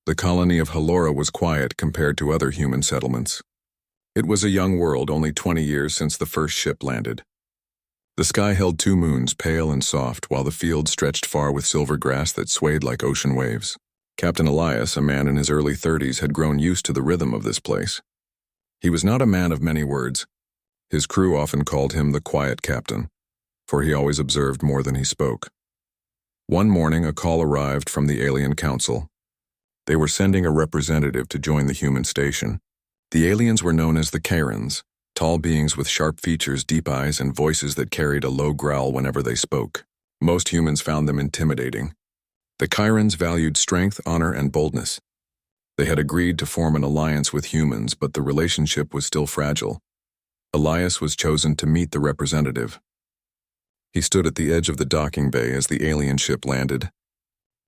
The colony of Halora was quiet compared to other human settlements. It was a young world, only 20 years since the first ship landed. The sky held 2 moons, pale and soft, while the fields stretched far with silver grass that swayed like ocean waves. Captain Elias, a man in his early 30s, had grown used to the rhythm of this place. He was not a man of many words. His crew often called him the quiet captain, for he always observed more than he spoke. One morning, a call arrived from the Alien Council. They were sending a representative to join the human station. The aliens were known as the Kairans, tall beings with sharp features, deep eyes, and voices that carried a low growl whenever they spoke. Most humans found them intimidating. The Kairans valued strength, honor, and boldness. They had agreed to form an alliance with humans, but the relationship was still fragile. Elias was chosen to meet the representative. He stood at the edge of the docking bay as the alien ship landed.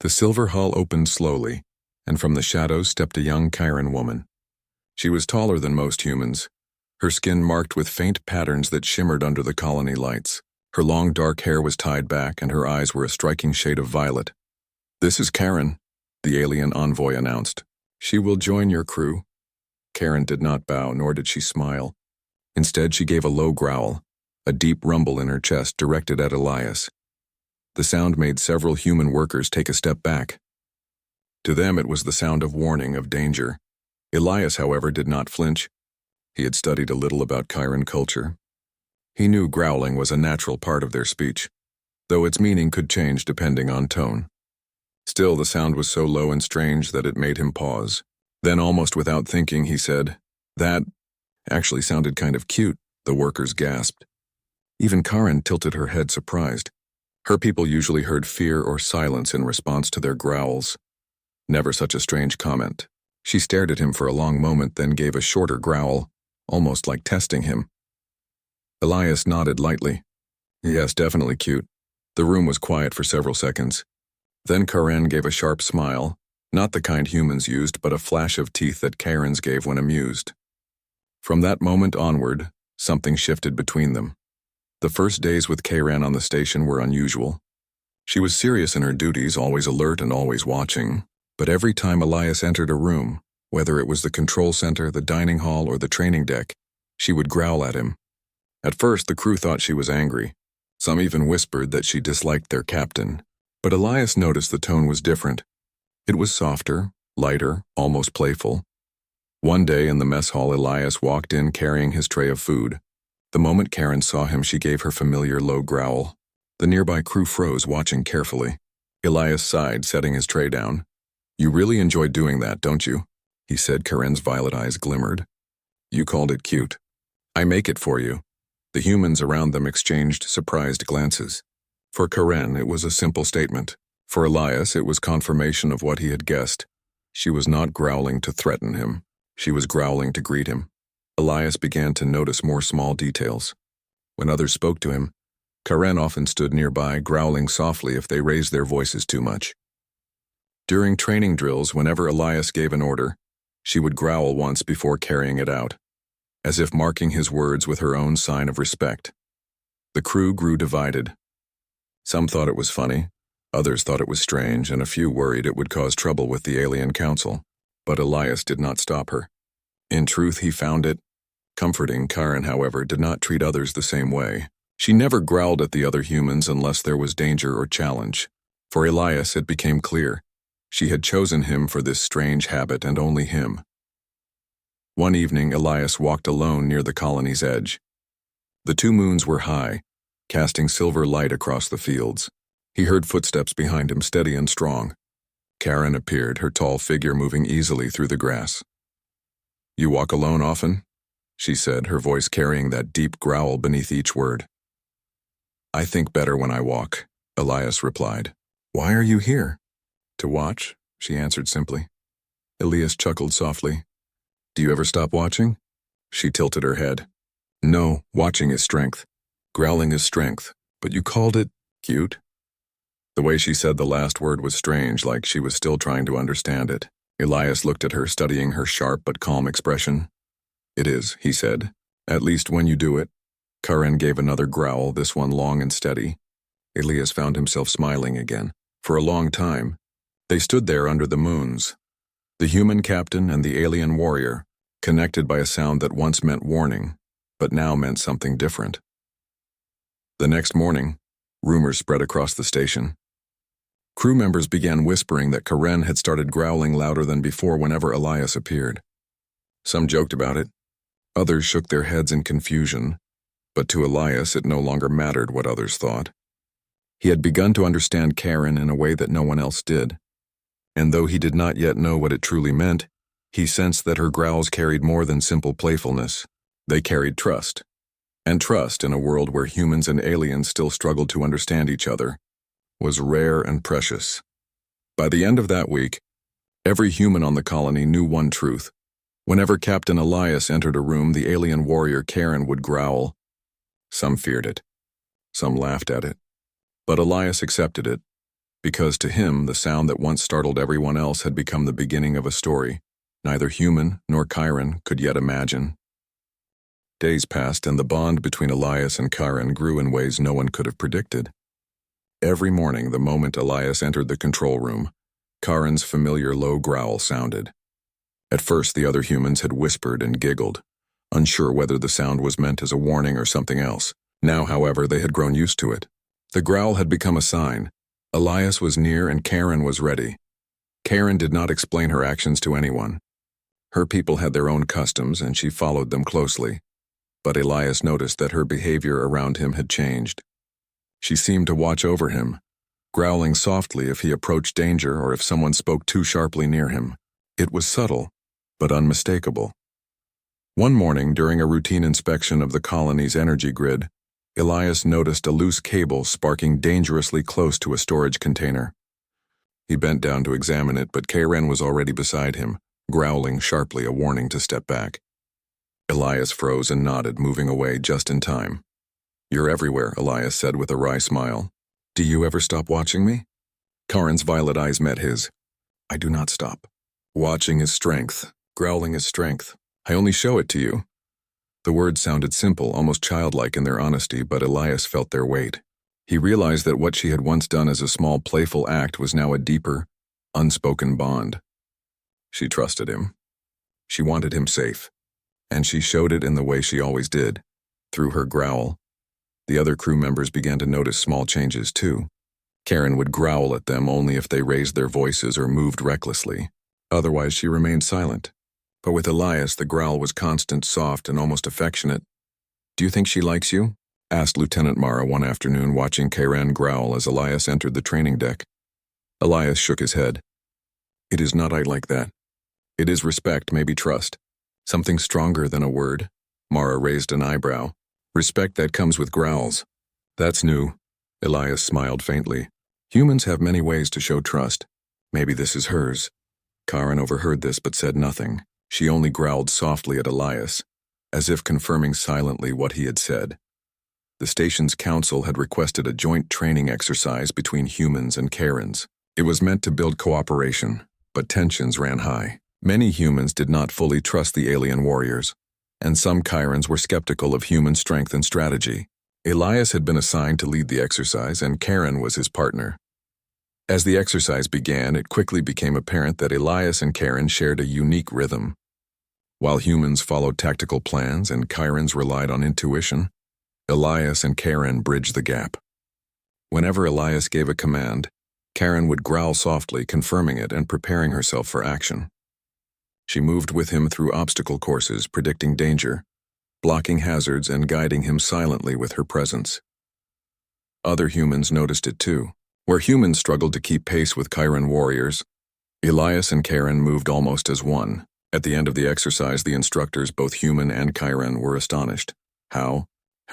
The silver hull opened slowly, and from the shadows stepped a young Kairan woman. She was taller than most humans, her skin marked with faint patterns that shimmered under the colony lights. Her long dark hair was tied back, and her eyes were a striking shade of violet. "This is Karen," the alien envoy announced. "She will join your crew." Karen did not bow, nor did she smile. Instead, she gave a low growl, a deep rumble in her chest directed at Elias. The sound made several human workers take a step back. To them, it was the sound of warning, of danger. Elias, however, did not flinch. He had studied a little about Kairan culture. He knew growling was a natural part of their speech, though its meaning could change depending on tone. Still, the sound was so low and strange that it made him pause. Then, almost without thinking, he said, "That actually sounded kind of cute," the workers gasped. Even Karen tilted her head, surprised. Her people usually heard fear or silence in response to their growls. Never such a strange comment. She stared at him for a long moment, then gave a shorter growl, almost like testing him. Elias nodded lightly. "Yes, definitely cute." The room was quiet for several seconds. Then Karen gave a sharp smile, not the kind humans used, but a flash of teeth that Karens gave when amused. From that moment onward, something shifted between them. The first days with Karen on the station were unusual. She was serious in her duties, always alert and always watching. But every time Elias entered a room, whether it was the control center, the dining hall, or the training deck, she would growl at him. At first, the crew thought she was angry. Some even whispered that she disliked their captain. But Elias noticed the tone was different. It was softer, lighter, almost playful. One day in the mess hall, Elias walked in carrying his tray of food. The moment Karen saw him, she gave her familiar low growl. The nearby crew froze, watching carefully. Elias sighed, setting his tray down. "You really enjoy doing that, don't you?" he said. Karen's violet eyes glimmered. "You called it cute. I make it for you." The humans around them exchanged surprised glances. For Karen, it was a simple statement. For Elias, it was confirmation of what he had guessed. She was not growling to threaten him. She was growling to greet him. Elias began to notice more small details. When others spoke to him, Karen often stood nearby, growling softly if they raised their voices too much. During training drills, whenever Elias gave an order, she would growl once before carrying it out, as if marking his words with her own sign of respect. The crew grew divided. Some thought it was funny, others thought it was strange, and a few worried it would cause trouble with the Alien Council. But Elias did not stop her. In truth, he found it comforting. Karen, however, did not treat others the same way. She never growled at the other humans unless there was danger or challenge. For Elias, it became clear. She had chosen him for this strange habit, and only him. One evening, Elias walked alone near the colony's edge. The 2 moons were high, casting silver light across the fields. He heard footsteps behind him, steady and strong. Karen appeared, her tall figure moving easily through the grass. "You walk alone often?" she said, her voice carrying that deep growl beneath each word. "I think better when I walk," Elias replied. "Why are you here?" "To watch," she answered simply. Elias chuckled softly. "Do you ever stop watching?" She tilted her head. "No, watching is strength. Growling is strength. But you called it cute?" The way she said the last word was strange, like she was still trying to understand it. Elias looked at her, studying her sharp but calm expression. "It is," he said. "At least when you do it." Karen gave another growl, this one long and steady. Elias found himself smiling again. For a long time, they stood there under the moons. The human captain and the alien warrior, connected by a sound that once meant warning, but now meant something different. The next morning, rumors spread across the station. Crew members began whispering that Karen had started growling louder than before whenever Elias appeared. Some joked about it, others shook their heads in confusion, but to Elias it no longer mattered what others thought. He had begun to understand Karen in a way that no one else did, and though he did not yet know what it truly meant, he sensed that her growls carried more than simple playfulness. They carried trust. And trust, in a world where humans and aliens still struggled to understand each other, was rare and precious. By the end of that week, every human on the colony knew one truth. Whenever Captain Elias entered a room, the alien warrior Karen would growl. Some feared it. Some laughed at it. But Elias accepted it, because to him the sound that once startled everyone else had become the beginning of a story neither human nor Chiron could yet imagine. Days passed, and the bond between Elias and Chiron grew in ways no one could have predicted. Every morning, the moment Elias entered the control room, Chiron's familiar low growl sounded. At first, the other humans had whispered and giggled, unsure whether the sound was meant as a warning or something else. Now, however, they had grown used to it. The growl had become a sign. Elias was near and Karen was ready. Karen did not explain her actions to anyone. Her people had their own customs and she followed them closely. But Elias noticed that her behavior around him had changed. She seemed to watch over him, growling softly if he approached danger or if someone spoke too sharply near him. It was subtle, but unmistakable. One morning, during a routine inspection of the colony's energy grid, Elias noticed a loose cable sparking dangerously close to a storage container. He bent down to examine it, but Karen was already beside him, growling sharply a warning to step back. Elias froze and nodded, moving away just in time. "You're everywhere," Elias said with a wry smile. "Do you ever stop watching me?" Karen's violet eyes met his. "I do not stop. Watching is strength. Growling is strength. I only show it to you." The words sounded simple, almost childlike in their honesty, but Elias felt their weight. He realized that what she had once done as a small playful act was now a deeper, unspoken bond. She trusted him. She wanted him safe. And she showed it in the way she always did, through her growl. The other crew members began to notice small changes too. Karen would growl at them only if they raised their voices or moved recklessly. Otherwise, she remained silent. But with Elias, the growl was constant, soft, and almost affectionate. "Do you think she likes you?" asked Lieutenant Mara one afternoon, watching Karen growl as Elias entered the training deck. Elias shook his head. "It is not like that. It is respect, maybe trust. Something stronger than a word." Mara raised an eyebrow. "Respect that comes with growls." "That's new." Elias smiled faintly. "Humans have many ways to show trust. Maybe this is hers." Karen overheard this but said nothing. She only growled softly at Elias, as if confirming silently what he had said. The station's council had requested a joint training exercise between humans and Karens. It was meant to build cooperation, but tensions ran high. Many humans did not fully trust the alien warriors, and some Chirons were skeptical of human strength and strategy. Elias had been assigned to lead the exercise, and Karen was his partner. As the exercise began, it quickly became apparent that Elias and Karen shared a unique rhythm. While humans followed tactical plans and Chirons relied on intuition, Elias and Karen bridged the gap. Whenever Elias gave a command, Karen would growl softly, confirming it and preparing herself for action. She moved with him through obstacle courses, predicting danger, blocking hazards, and guiding him silently with her presence. Other humans noticed it too. Where humans struggled to keep pace with Chiron warriors, Elias and Karen moved almost as one. At the end of the exercise, the instructors, both human and Chiron, were astonished. How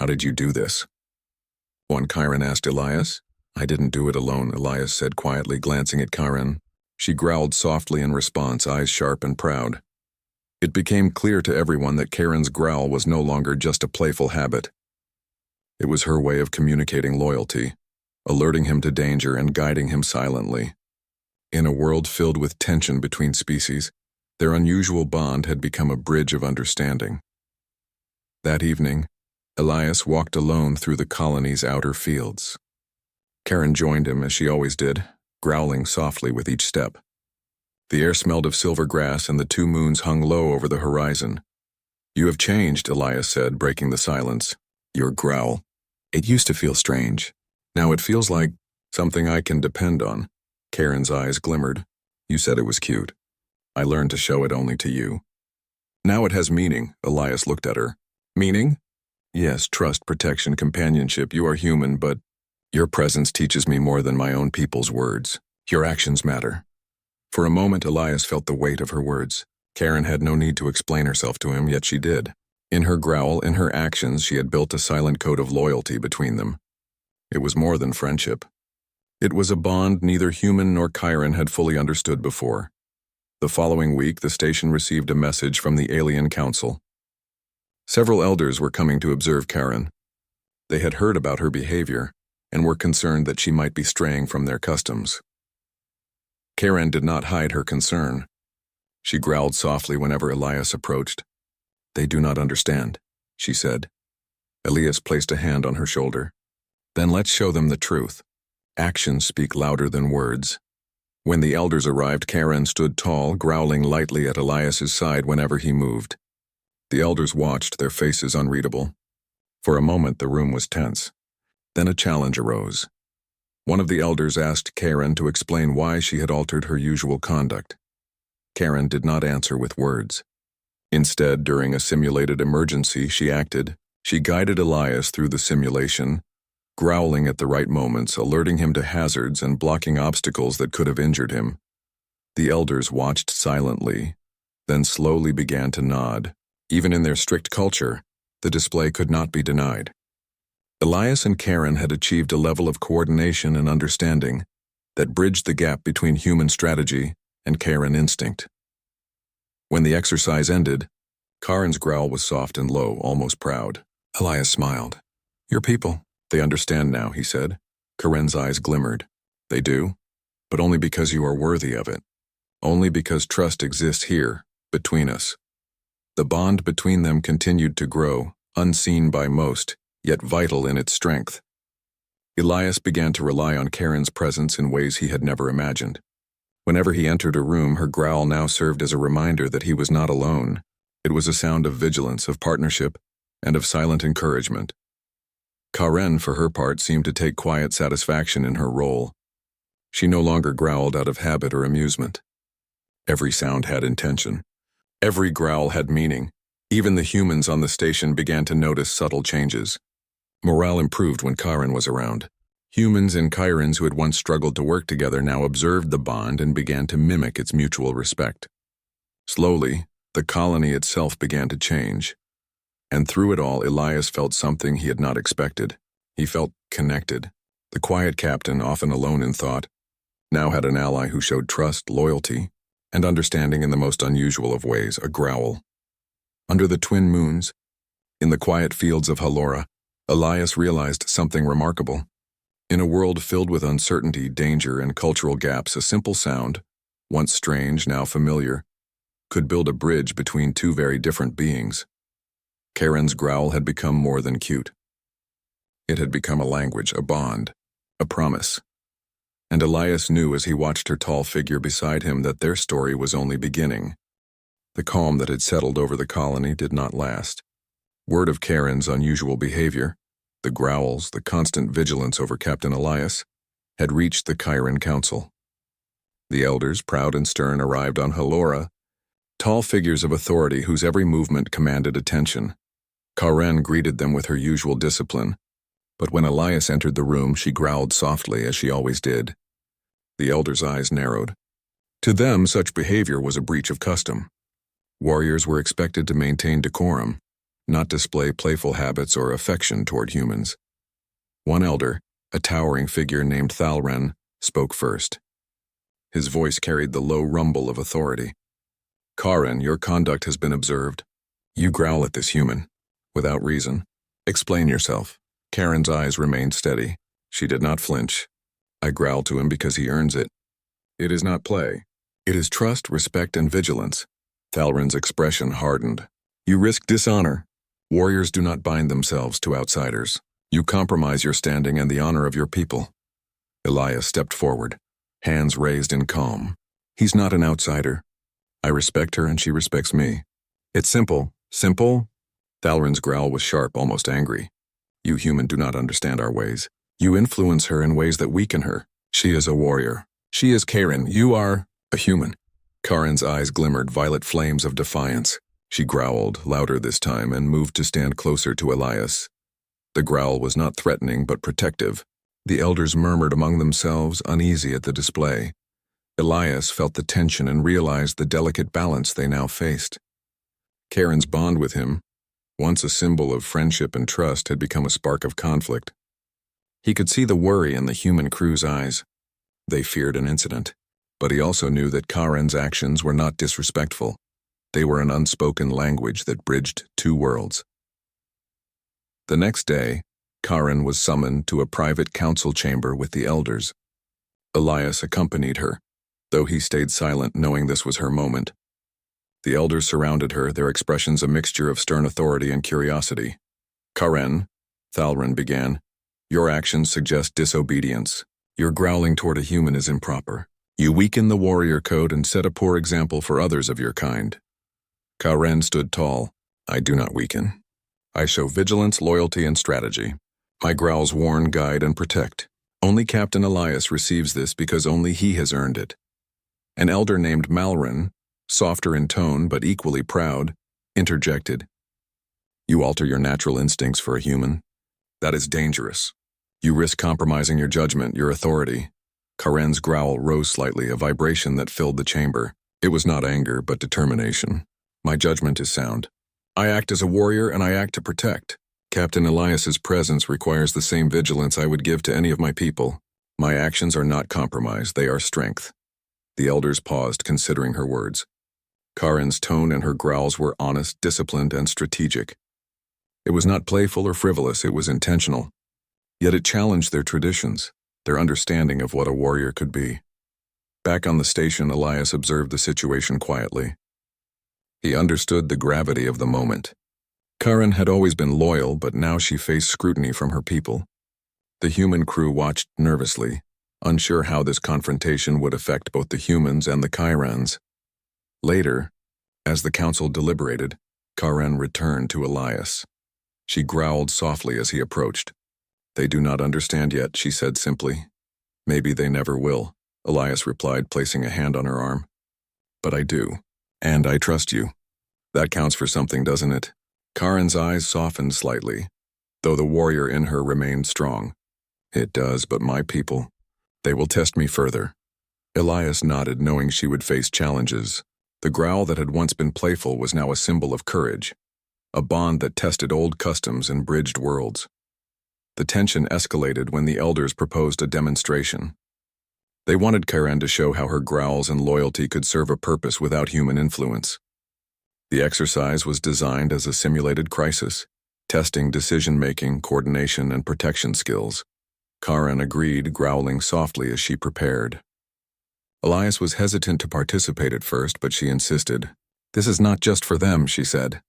did you do this?" One Chiron asked Elias. "I didn't do it alone," Elias said quietly, glancing at Karen. She growled softly in response, eyes sharp and proud. It became clear to everyone that Karen's growl was no longer just a playful habit. It was her way of communicating loyalty, alerting him to danger and guiding him silently. In a world filled with tension between species, their unusual bond had become a bridge of understanding. That evening, Elias walked alone through the colony's outer fields. Karen joined him as she always did, growling softly with each step. The air smelled of silver grass and the two moons hung low over the horizon. "You have changed," Elias said, breaking the silence. "Your growl. It used to feel strange. Now it feels like something I can depend on." Karen's eyes glimmered. "You said it was cute. I learned to show it only to you." "Now it has meaning," Elias looked at her. "Meaning?" "Yes, trust, protection, companionship. You are human, but your presence teaches me more than my own people's words. Your actions matter." For a moment, Elias felt the weight of her words. Karen had no need to explain herself to him, yet she did. In her growl, in her actions, she had built a silent code of loyalty between them. It was more than friendship. It was a bond neither human nor Chiron had fully understood before. The following week, the station received a message from the Alien Council. Several elders were coming to observe Karen. They had heard about her behavior and were concerned that she might be straying from their customs. Karen did not hide her concern. She growled softly whenever Elias approached. "They do not understand," she said. Elias placed a hand on her shoulder. "Then let's show them the truth. Actions speak louder than words." When the elders arrived, Karen stood tall, growling lightly at Elias's side whenever he moved. The elders watched, their faces unreadable. For a moment, the room was tense. Then a challenge arose. One of the elders asked Karen to explain why she had altered her usual conduct. Karen did not answer with words. Instead, during a simulated emergency, she acted. She guided Elias through the simulation, growling at the right moments, alerting him to hazards and blocking obstacles that could have injured him. The elders watched silently, then slowly began to nod. Even in their strict culture, the display could not be denied. Elias and Karen had achieved a level of coordination and understanding that bridged the gap between human strategy and Karen instinct. When the exercise ended, Karen's growl was soft and low, almost proud. Elias smiled. "Your people. They understand now," he said. Karen's eyes glimmered. "They do? But only because you are worthy of it. Only because trust exists here, between us." The bond between them continued to grow, unseen by most, yet vital in its strength. Elias began to rely on Karen's presence in ways he had never imagined. Whenever he entered a room, her growl now served as a reminder that he was not alone. It was a sound of vigilance, of partnership, and of silent encouragement. Karen, for her part, seemed to take quiet satisfaction in her role. She no longer growled out of habit or amusement. Every sound had intention. Every growl had meaning. Even the humans on the station began to notice subtle changes. Morale improved when Karen was around. Humans and Chirons who had once struggled to work together now observed the bond and began to mimic its mutual respect. Slowly, the colony itself began to change. And through it all, Elias felt something he had not expected. He felt connected. The quiet captain, often alone in thought, now had an ally who showed trust, loyalty, and understanding in the most unusual of ways, a growl. Under the twin moons, in the quiet fields of Halora, Elias realized something remarkable. In a world filled with uncertainty, danger, and cultural gaps, a simple sound, once strange, now familiar, could build a bridge between two very different beings. Karen's growl had become more than cute. It had become a language, a bond, a promise. And Elias knew as he watched her tall figure beside him that their story was only beginning. The calm that had settled over the colony did not last. Word of Karen's unusual behavior, the growls, the constant vigilance over Captain Elias, had reached the Chiron Council. The elders, proud and stern, arrived on Halora, tall figures of authority whose every movement commanded attention. Karen greeted them with her usual discipline, but when Elias entered the room, she growled softly, as she always did. The elders' eyes narrowed. To them, such behavior was a breach of custom. Warriors were expected to maintain decorum, not display playful habits or affection toward humans. One elder, a towering figure named Thalren, spoke first. His voice carried the low rumble of authority. "Karen, your conduct has been observed. You growl at this human, without reason. Explain yourself." Karen's eyes remained steady. She did not flinch. "I growl to him because he earns it. It is not play. It is trust, respect, and vigilance." Thalren's expression hardened. "You risk dishonor. Warriors do not bind themselves to outsiders. You compromise your standing and the honor of your people." Elias stepped forward, hands raised in calm. He's not an outsider. I respect her and she respects me. It's simple. Simple? Thalrin's growl was sharp, almost angry. You human do not understand our ways. You influence her in ways that weaken her. She is a warrior. She is Karen. You are a human. Karen's eyes glimmered violet flames of defiance. She growled, louder this time, and moved to stand closer to Elias. The growl was not threatening but protective. The elders murmured among themselves, uneasy at the display. Elias felt the tension and realized the delicate balance they now faced. Karen's bond with him, once a symbol of friendship and trust, had become a spark of conflict. He could see the worry in the human crew's eyes. They feared an incident, but he also knew that Karen's actions were not disrespectful. They were an unspoken language that bridged two worlds. The next day, Karen was summoned to a private council chamber with the elders. Elias accompanied her, though he stayed silent, knowing this was her moment. The elders surrounded her, their expressions a mixture of stern authority and curiosity. Karen, Thalrin began, your actions suggest disobedience. Your growling toward a human is improper. You weaken the warrior code and set a poor example for others of your kind. Karen stood tall. I do not weaken. I show vigilance, loyalty, and strategy. My growls warn, guide, and protect. Only Captain Elias receives this because only he has earned it. An elder named Malrin, softer in tone but equally proud, interjected. You alter your natural instincts for a human. That is dangerous. You risk compromising your judgment, your authority. Karen's growl rose slightly, a vibration that filled the chamber. It was not anger, but determination. My judgment is sound. I act as a warrior and I act to protect. Captain Elias's presence requires the same vigilance I would give to any of my people. My actions are not compromise, they are strength. The elders paused, considering her words. Karen's tone and her growls were honest, disciplined, and strategic. It was not playful or frivolous, it was intentional. Yet it challenged their traditions, their understanding of what a warrior could be. Back on the station, Elias observed the situation quietly. He understood the gravity of the moment. Karen had always been loyal, but now she faced scrutiny from her people. The human crew watched nervously, unsure how this confrontation would affect both the humans and the Kyrans. Later, as the council deliberated, Karen returned to Elias. She growled softly as he approached. They do not understand yet, she said simply. Maybe they never will, Elias replied, placing a hand on her arm. But I do, and I trust you. That counts for something, doesn't it? Karen's eyes softened slightly, though the warrior in her remained strong. It does, but my people, they will test me further. Elias nodded, knowing she would face challenges. The growl that had once been playful was now a symbol of courage, a bond that tested old customs and bridged worlds. The tension escalated when the elders proposed a demonstration. They wanted Karen to show how her growls and loyalty could serve a purpose without human influence. The exercise was designed as a simulated crisis, testing decision-making, coordination, and protection skills. Karen agreed, growling softly as she prepared. Elias was hesitant to participate at first, but she insisted. This is not just for them, she said.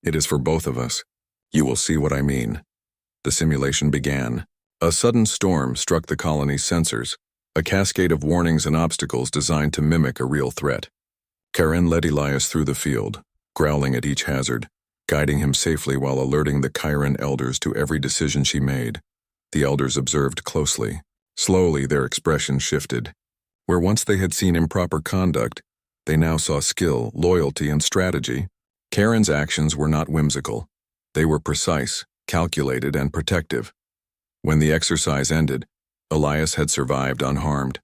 It is for both of us. You will see what I mean. The simulation began. A sudden storm struck the colony's sensors, a cascade of warnings and obstacles designed to mimic a real threat. Karen led Elias through the field, growling at each hazard, guiding him safely while alerting the Chiron elders to every decision she made. The elders observed closely. Slowly, their expression shifted. Where once they had seen improper conduct, they now saw skill, loyalty, and strategy. Karen's actions were not whimsical. They were precise, calculated, and protective. When the exercise ended, Elias had survived unharmed.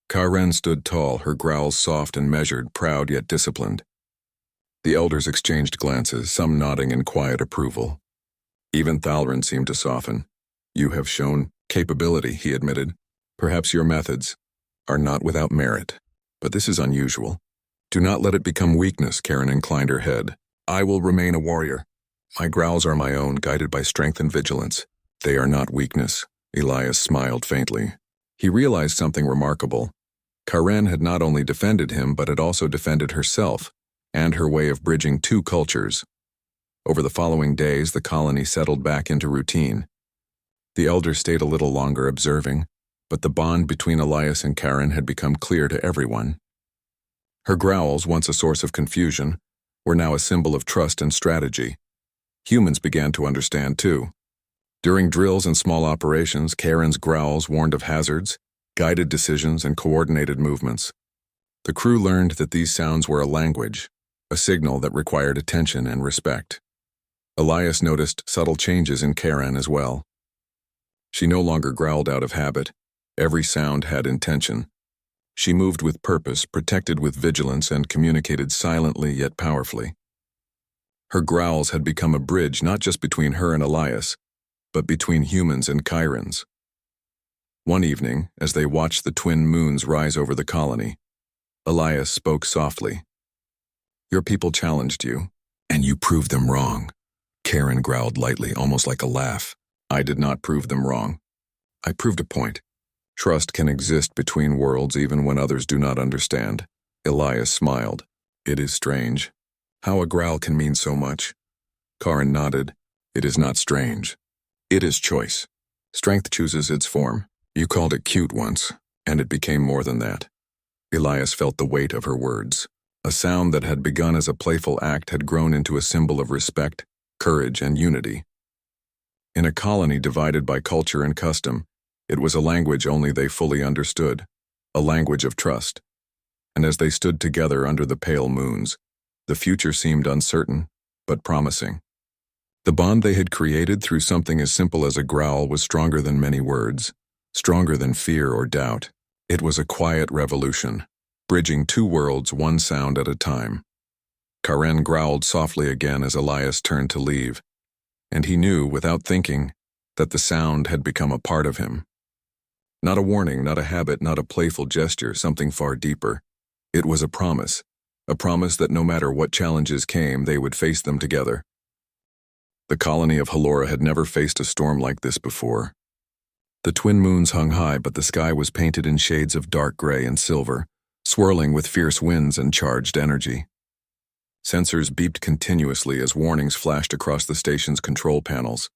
Karen stood tall, her growls soft and measured, proud yet disciplined. The elders exchanged glances, some nodding in quiet approval. Even Thalrin seemed to soften. You have shown capability, he admitted. Perhaps your methods are not without merit, but this is unusual. Do not let it become weakness, Karen inclined her head. I will remain a warrior. My growls are my own, guided by strength and vigilance. They are not weakness. Elias smiled faintly. He realized something remarkable. Karen had not only defended him, but had also defended herself, and her way of bridging two cultures. Over the following days, the colony settled back into routine. The elders stayed a little longer observing, but the bond between Elias and Karen had become clear to everyone. Her growls, once a source of confusion, were now a symbol of trust and strategy. Humans began to understand too. During drills and small operations, Karen's growls warned of hazards, guided decisions, and coordinated movements. The crew learned that these sounds were a language, a signal that required attention and respect. Elias noticed subtle changes in Karen as well. She no longer growled out of habit. Every sound had intention. She moved with purpose, protected with vigilance, and communicated silently yet powerfully. Her growls had become a bridge not just between her and Elias, but between humans and Chirans. One evening, as they watched the twin moons rise over the colony, Elias spoke softly. "Your people challenged you, and you proved them wrong." Karen growled lightly, almost like a laugh. "I did not prove them wrong. I proved a point. Trust can exist between worlds even when others do not understand." Elias smiled. "It is strange how a growl can mean so much." Karen nodded. "It is not strange. It is choice. Strength chooses its form. You called it cute once, and it became more than that." Elias felt the weight of her words. A sound that had begun as a playful act had grown into a symbol of respect, courage, and unity. In a colony divided by culture and custom, it was a language only they fully understood, a language of trust. And as they stood together under the pale moons, the future seemed uncertain, but promising. The bond they had created through something as simple as a growl was stronger than many words, stronger than fear or doubt. It was a quiet revolution, bridging two worlds one sound at a time. Karen growled softly again as Elias turned to leave, and he knew, without thinking, that the sound had become a part of him. Not a warning, not a habit, not a playful gesture, something far deeper. It was a promise that no matter what challenges came, they would face them together. The colony of Halora had never faced a storm like this before. The twin moons hung high, but the sky was painted in shades of dark gray and silver, swirling with fierce winds and charged energy. Sensors beeped continuously as warnings flashed across the station's control panels.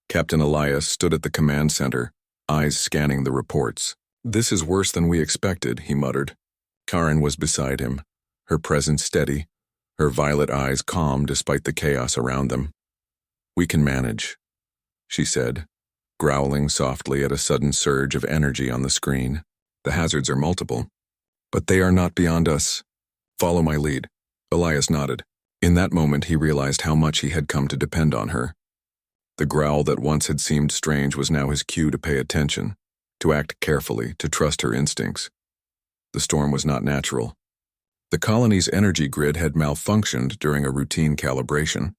Captain Elias stood at the command center, eyes scanning the reports. "This is worse than we expected," he muttered. Karen was beside him, her presence steady, her violet eyes calm despite the chaos around them. "We can manage," she said, growling softly at a sudden surge of energy on the screen. "The hazards are multiple, but they are not beyond us. Follow my lead." Elias nodded. In that moment he realized how much he had come to depend on her. The growl that once had seemed strange was now his cue to pay attention, to act carefully, to trust her instincts. The storm was not natural. The colony's energy grid had malfunctioned during a routine calibration,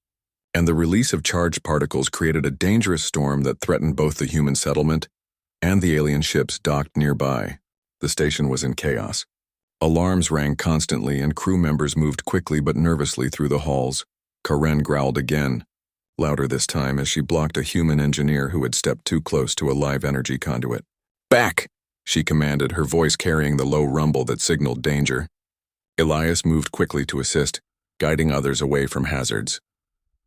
and the release of charged particles created a dangerous storm that threatened both the human settlement and the alien ships docked nearby. The station was in chaos. Alarms rang constantly and crew members moved quickly but nervously through the halls. Karen growled again, louder this time as she blocked a human engineer who had stepped too close to a live energy conduit. "Back!" she commanded, her voice carrying the low rumble that signaled danger. Elias moved quickly to assist, guiding others away from hazards.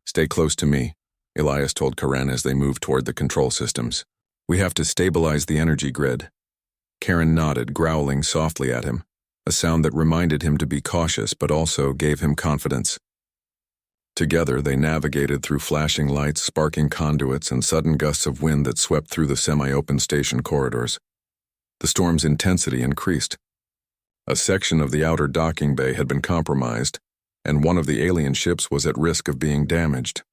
"Stay close to me," Elias told Karen as they moved toward the control systems. "We have to stabilize the energy grid." Karen nodded, growling softly at him, a sound that reminded him to be cautious but also gave him confidence. Together they navigated through flashing lights, sparking conduits, and sudden gusts of wind that swept through the semi-open station corridors. The storm's intensity increased. A section of the outer docking bay had been compromised, and one of the alien ships was at risk of being damaged.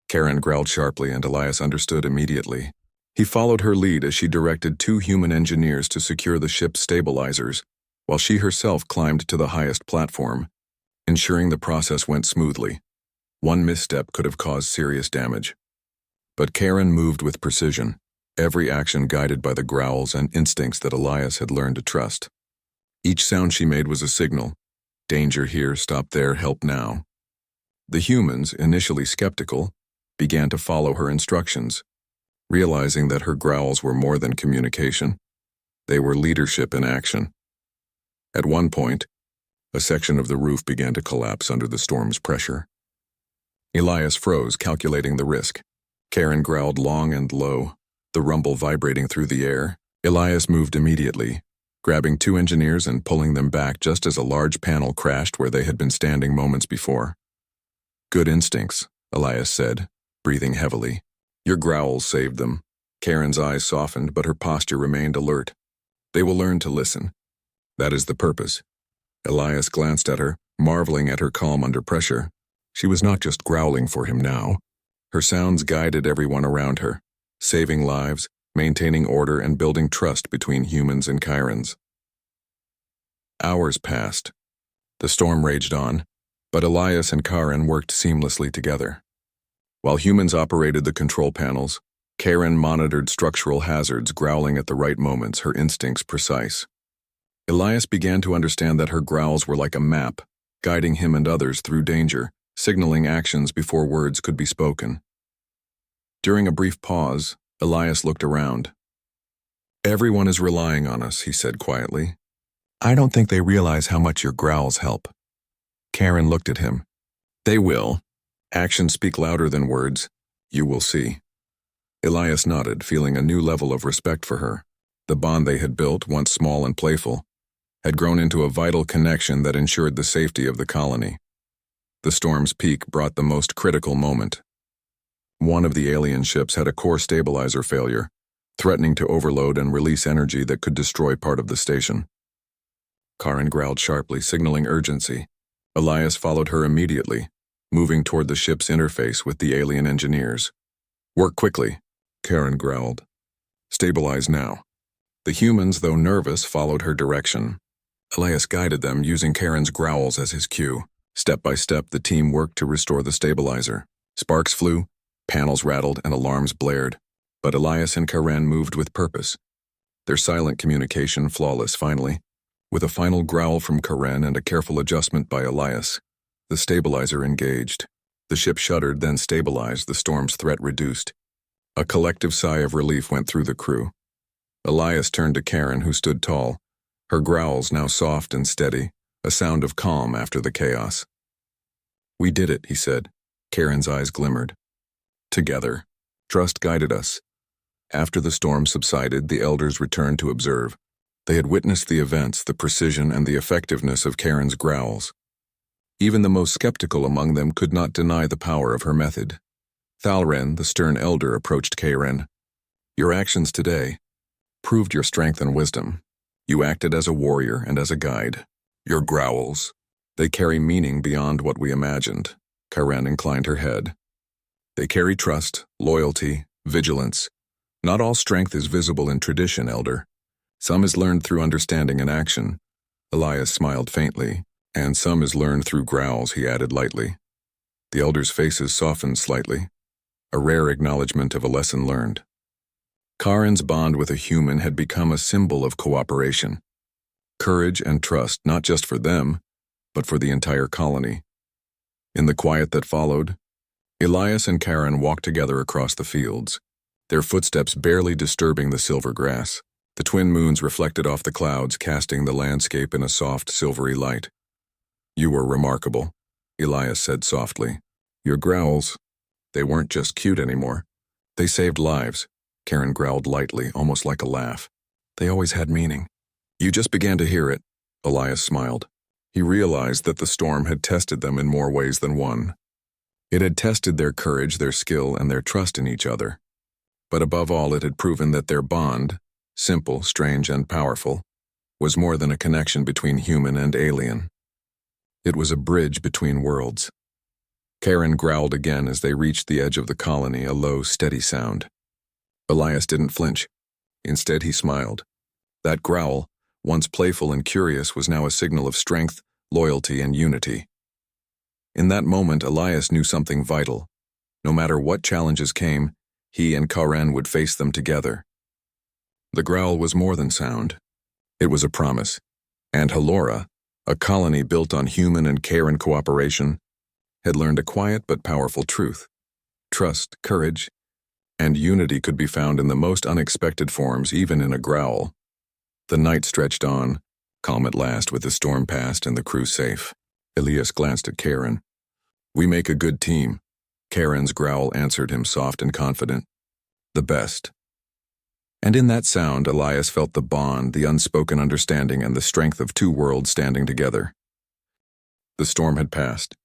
Karen growled sharply, and Elias understood immediately. He followed her lead as she directed two human engineers to secure the ship's stabilizers, while she herself climbed to the highest platform, ensuring the process went smoothly. One misstep could have caused serious damage. But Karen moved with precision, every action guided by the growls and instincts that Elias had learned to trust. Each sound she made was a signal. Danger here, stop there, help now. The humans, initially skeptical, began to follow her instructions, realizing that her growls were more than communication. They were leadership in action. At one point, a section of the roof began to collapse under the storm's pressure. Elias froze, calculating the risk. Karen growled long and low, the rumble vibrating through the air. Elias moved immediately, grabbing two engineers and pulling them back just as a large panel crashed where they had been standing moments before. "Good instincts," Elias said, breathing heavily. "Your growls saved them." Karen's eyes softened, but her posture remained alert. "They will learn to listen. That is the purpose." Elias glanced at her, marveling at her calm under pressure. She was not just growling for him now. Her sounds guided everyone around her, saving lives, maintaining order, and building trust between humans and Chirons. Hours passed. The storm raged on, but Elias and Chiron worked seamlessly together. While humans operated the control panels, Chiron monitored structural hazards, growling at the right moments, her instincts precise. Elias began to understand that her growls were like a map, guiding him and others through danger, signaling actions before words could be spoken. During a brief pause, Elias looked around. "Everyone is relying on us," he said quietly. "I don't think they realize how much your growls help." Karen looked at him. "They will. Actions speak louder than words. You will see." Elias nodded, feeling a new level of respect for her. The bond they had built, once small and playful, had grown into a vital connection that ensured the safety of the colony. The storm's peak brought the most critical moment. One of the alien ships had a core stabilizer failure, threatening to overload and release energy that could destroy part of the station. Karen growled sharply, signaling urgency. Elias followed her immediately, moving toward the ship's interface with the alien engineers. "Work quickly," Karen growled. "Stabilize now." The humans, though nervous, followed her direction. Elias guided them, using Karen's growls as his cue. Step by step, the team worked to restore the stabilizer. Sparks flew, panels rattled, and alarms blared. But Elias and Karen moved with purpose. Their silent communication flawless finally. With a final growl from Karen and a careful adjustment by Elias, the stabilizer engaged. The ship shuddered, then stabilized, the storm's threat reduced. A collective sigh of relief went through the crew. Elias turned to Karen, who stood tall, her growls now soft and steady, a sound of calm after the chaos. "We did it," he said. Karen's eyes glimmered. "Together. Trust guided us." After the storm subsided, the elders returned to observe. They had witnessed the events, the precision, and the effectiveness of Karen's growls. Even the most skeptical among them could not deny the power of her method. Thalren, the stern elder, approached Karen. "Your actions today proved your strength and wisdom. You acted as a warrior and as a guide. Your growls, they carry meaning beyond what we imagined." Karen inclined her head. "They carry trust, loyalty, vigilance. Not all strength is visible in tradition, Elder. Some is learned through understanding and action." Elias smiled faintly. "And some is learned through growls," he added lightly. The elders' faces softened slightly, a rare acknowledgement of a lesson learned. Karen's bond with a human had become a symbol of cooperation. Courage and trust, not just for them, but for the entire colony. In the quiet that followed, Elias and Karen walked together across the fields, their footsteps barely disturbing the silver grass. The twin moons reflected off the clouds, casting the landscape in a soft, silvery light. "You were remarkable," Elias said softly. "Your growls, they weren't just cute anymore. They saved lives." Karen growled lightly, almost like a laugh. "They always had meaning." "You just began to hear it," Elias smiled. He realized that the storm had tested them in more ways than one. It had tested their courage, their skill, and their trust in each other. But above all, it had proven that their bond, simple, strange, and powerful, was more than a connection between human and alien. It was a bridge between worlds. Karen growled again as they reached the edge of the colony, a low, steady sound. Elias didn't flinch. Instead, he smiled. That growl, once playful and curious, was now a signal of strength, loyalty, and unity. In that moment, Elias knew something vital. No matter what challenges came, he and Karen would face them together. The growl was more than sound. It was a promise. And Halora, a colony built on human and Karen cooperation, had learned a quiet but powerful truth. Trust, courage, and unity could be found in the most unexpected forms, even in a growl. The night stretched on, calm at last with the storm past and the crew safe. Elias glanced at Karen. "We make a good team." Karen's growl answered him, soft and confident. "The best." And in that sound, Elias felt the bond, the unspoken understanding, and the strength of two worlds standing together. The storm had passed,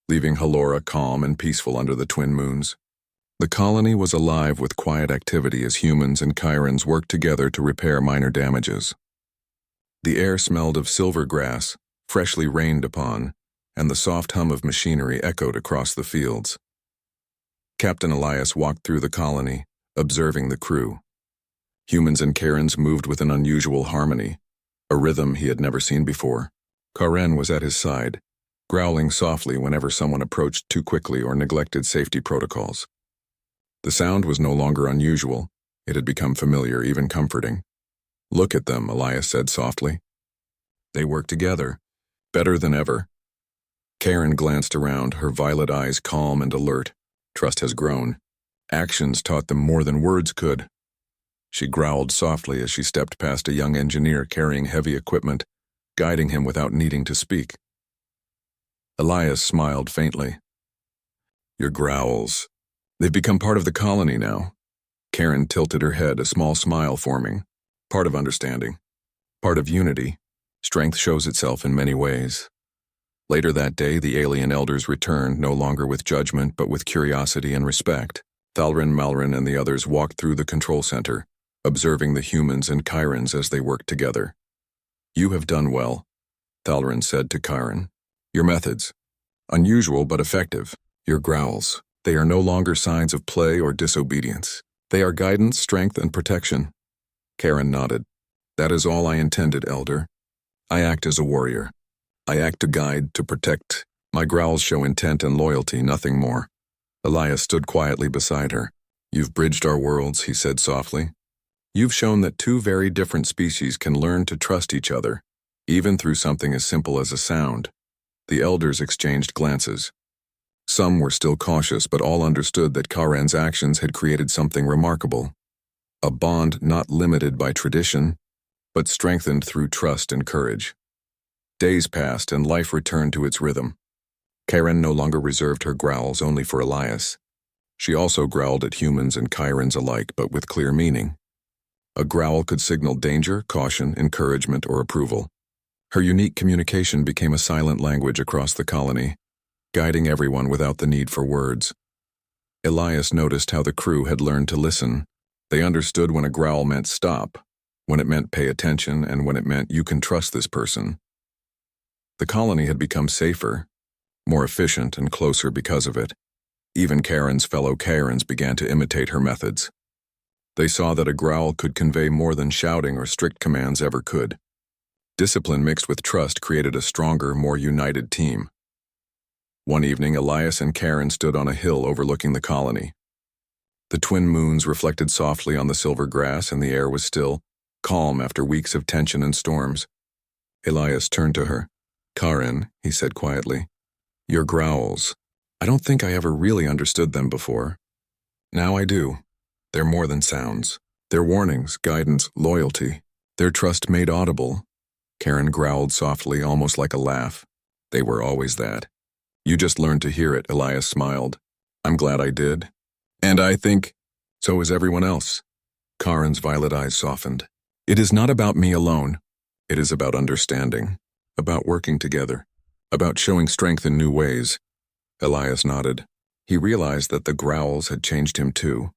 leaving Halora calm and peaceful under the twin moons. The colony was alive with quiet activity as humans and Chirons worked together to repair minor damages. The air smelled of silver grass, freshly rained upon, and the soft hum of machinery echoed across the fields. Captain Elias walked through the colony, observing the crew. Humans and Chirons moved with an unusual harmony, a rhythm he had never seen before. Karen was at his side, growling softly whenever someone approached too quickly or neglected safety protocols. The sound was no longer unusual. It had become familiar, even comforting. "Look at them," Elias said softly. They work together, better than ever. Karen glanced around, her violet eyes calm and alert. Trust has grown. Actions taught them more than words could. She growled softly as she stepped past a young engineer carrying heavy equipment, guiding him without needing to speak. Elias smiled faintly. "Your growls. They've become part of the colony now." Karen tilted her head, a small smile forming. "Part of understanding. Part of unity. Strength shows itself in many ways." Later that day, the alien elders returned, no longer with judgment, but with curiosity and respect. Thalrin, Malrin, and the others walked through the control center, observing the humans and Chirons as they worked together. "You have done well," Thalrin said to Chiron. "Your methods. Unusual but effective. Your growls. They are no longer signs of play or disobedience. They are guidance, strength, and protection." Chiron nodded. "That is all I intended, Elder. I act as a warrior. I act to guide, to protect. My growls show intent and loyalty, nothing more." Elias stood quietly beside her. "You've bridged our worlds," he said softly. "You've shown that two very different species can learn to trust each other, even through something as simple as a sound." The elders exchanged glances. Some were still cautious, but all understood that Chiron's actions had created something remarkable. A bond not limited by tradition, but strengthened through trust and courage. Days passed and life returned to its rhythm. Chiron no longer reserved her growls only for Elias. She also growled at humans and Chirons alike, but with clear meaning. A growl could signal danger, caution, encouragement, or approval. Her unique communication became a silent language across the colony, guiding everyone without the need for words. Elias noticed how the crew had learned to listen. They understood when a growl meant stop, when it meant pay attention, and when it meant you can trust this person. The colony had become safer, more efficient, and closer because of it. Even Karen's fellow Chirons began to imitate her methods. They saw that a growl could convey more than shouting or strict commands ever could. Discipline mixed with trust created a stronger, more united team. One evening, Elias and Chiron stood on a hill overlooking the colony. The twin moons reflected softly on the silver grass, and the air was still, calm after weeks of tension and storms. Elias turned to her. "Chiron," he said quietly, "your growls. I don't think I ever really understood them before. Now I do. They're more than sounds. They're warnings, guidance, loyalty. They're trust made audible." Chiron growled softly, almost like a laugh. "They were always that. You just learned to hear it," Elias smiled. "I'm glad I did. And I think so is everyone else." Chiron's violet eyes softened. "It is not about me alone. It is about understanding, about working together, about showing strength in new ways." Elias nodded. He realized that the growls had changed him too.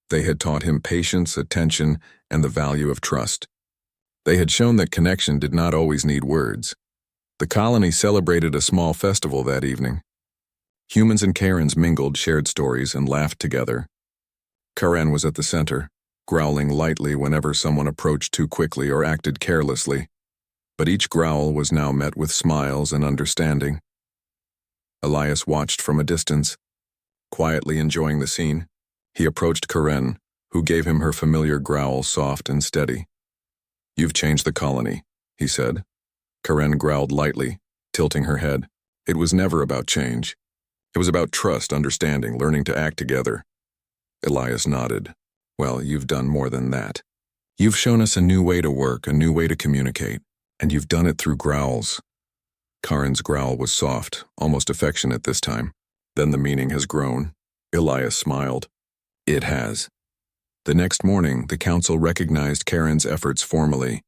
They had taught him patience, attention, and the value of trust. They had shown that connection did not always need words. The colony celebrated a small festival that evening. Humans and Chirons mingled, shared stories, and laughed together. Chiron was at the center, growling lightly whenever someone approached too quickly or acted carelessly. But each growl was now met with smiles and understanding. Elias watched from a distance, quietly enjoying the scene. He approached Chiron, who gave him her familiar growl, soft and steady. "You've changed the colony," he said. Chiron growled lightly, tilting her head. It was never about change. It was about trust, understanding, learning to act together. Elias nodded. "Well, you've done more than that. You've shown us a new way to work, a new way to communicate, and you've done it through growls." Chiron's growl was soft, almost affectionate this time. "Then the meaning has grown." Elias smiled. "It has." The next morning, the council recognized Karen's efforts formally.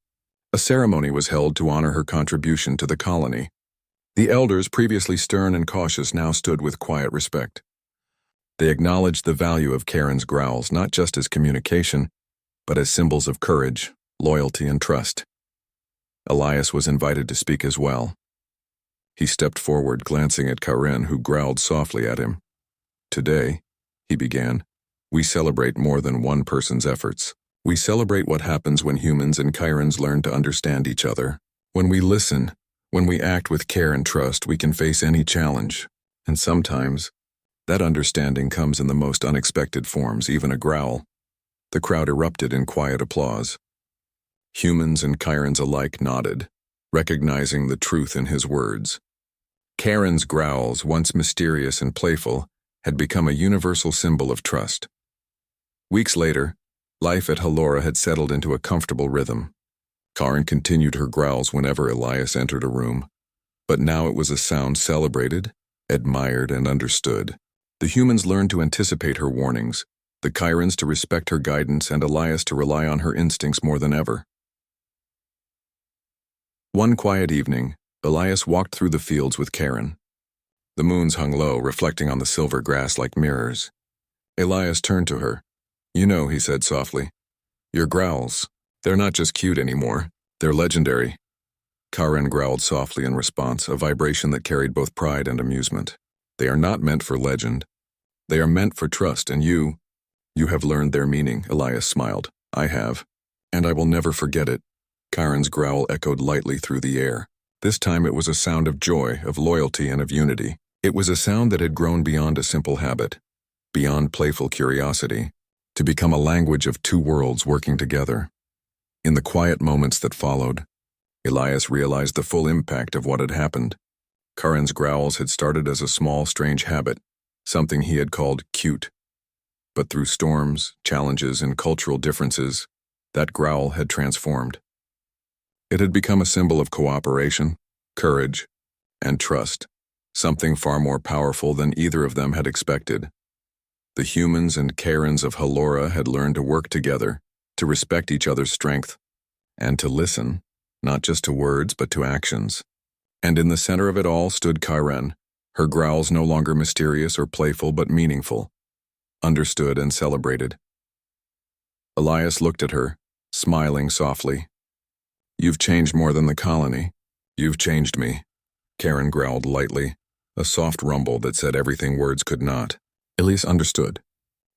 A ceremony was held to honor her contribution to the colony. The elders, previously stern and cautious, now stood with quiet respect. They acknowledged the value of Karen's growls, not just as communication, but as symbols of courage, loyalty, and trust. Elias was invited to speak as well. He stepped forward, glancing at Karen, who growled softly at him. "Today," he began, "we celebrate more than one person's efforts. We celebrate what happens when humans and Kyrans learn to understand each other. When we listen, when we act with care and trust, we can face any challenge. And sometimes, that understanding comes in the most unexpected forms, even a growl." The crowd erupted in quiet applause. Humans and Kyrans alike nodded, recognizing the truth in his words. Karen's growls, once mysterious and playful, had become a universal symbol of trust. Weeks later, life at Halora had settled into a comfortable rhythm. Karen continued her growls whenever Elias entered a room, but now it was a sound celebrated, admired, and understood. The humans learned to anticipate her warnings, the Kyrans to respect her guidance, and Elias to rely on her instincts more than ever. One quiet evening, Elias walked through the fields with Karen. The moons hung low, reflecting on the silver grass like mirrors. Elias turned to her. "You know," he said softly, "your growls, they're not just cute anymore, they're legendary." Karen growled softly in response, a vibration that carried both pride and amusement. "They are not meant for legend. They are meant for trust, and you have learned their meaning," Elias smiled. "I have, and I will never forget it." Karen's growl echoed lightly through the air. This time it was a sound of joy, of loyalty, and of unity. It was a sound that had grown beyond a simple habit, beyond playful curiosity, to become a language of two worlds working together. In the quiet moments that followed, Elias realized the full impact of what had happened. Karen's growls had started as a small, strange habit, something he had called cute. But through storms, challenges, and cultural differences, that growl had transformed. It had become a symbol of cooperation, courage, and trust, something far more powerful than either of them had expected. The humans and Karens of Halora had learned to work together, to respect each other's strength, and to listen, not just to words but to actions. And in the center of it all stood Karen, her growls no longer mysterious or playful but meaningful, understood and celebrated. Elias looked at her, smiling softly. "You've changed more than the colony. You've changed me," Karen growled lightly, a soft rumble that said everything words could not. Elias understood.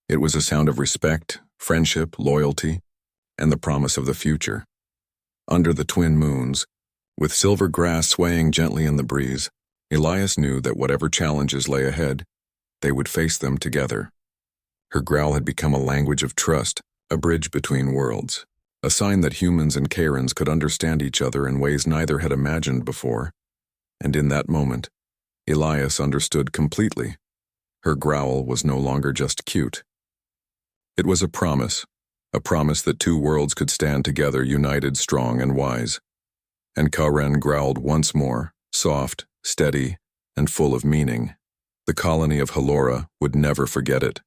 It was a sound of respect, friendship, loyalty, and the promise of the future. Under the twin moons, with silver grass swaying gently in the breeze, Elias knew that whatever challenges lay ahead, they would face them together. Her growl had become a language of trust, a bridge between worlds, a sign that humans and Karens could understand each other in ways neither had imagined before. And in that moment, Elias understood completely. Her growl was no longer just cute. It was a promise that two worlds could stand together, united, strong, and wise. And Karen growled once more, soft, steady, and full of meaning. The colony of Halora would never forget it.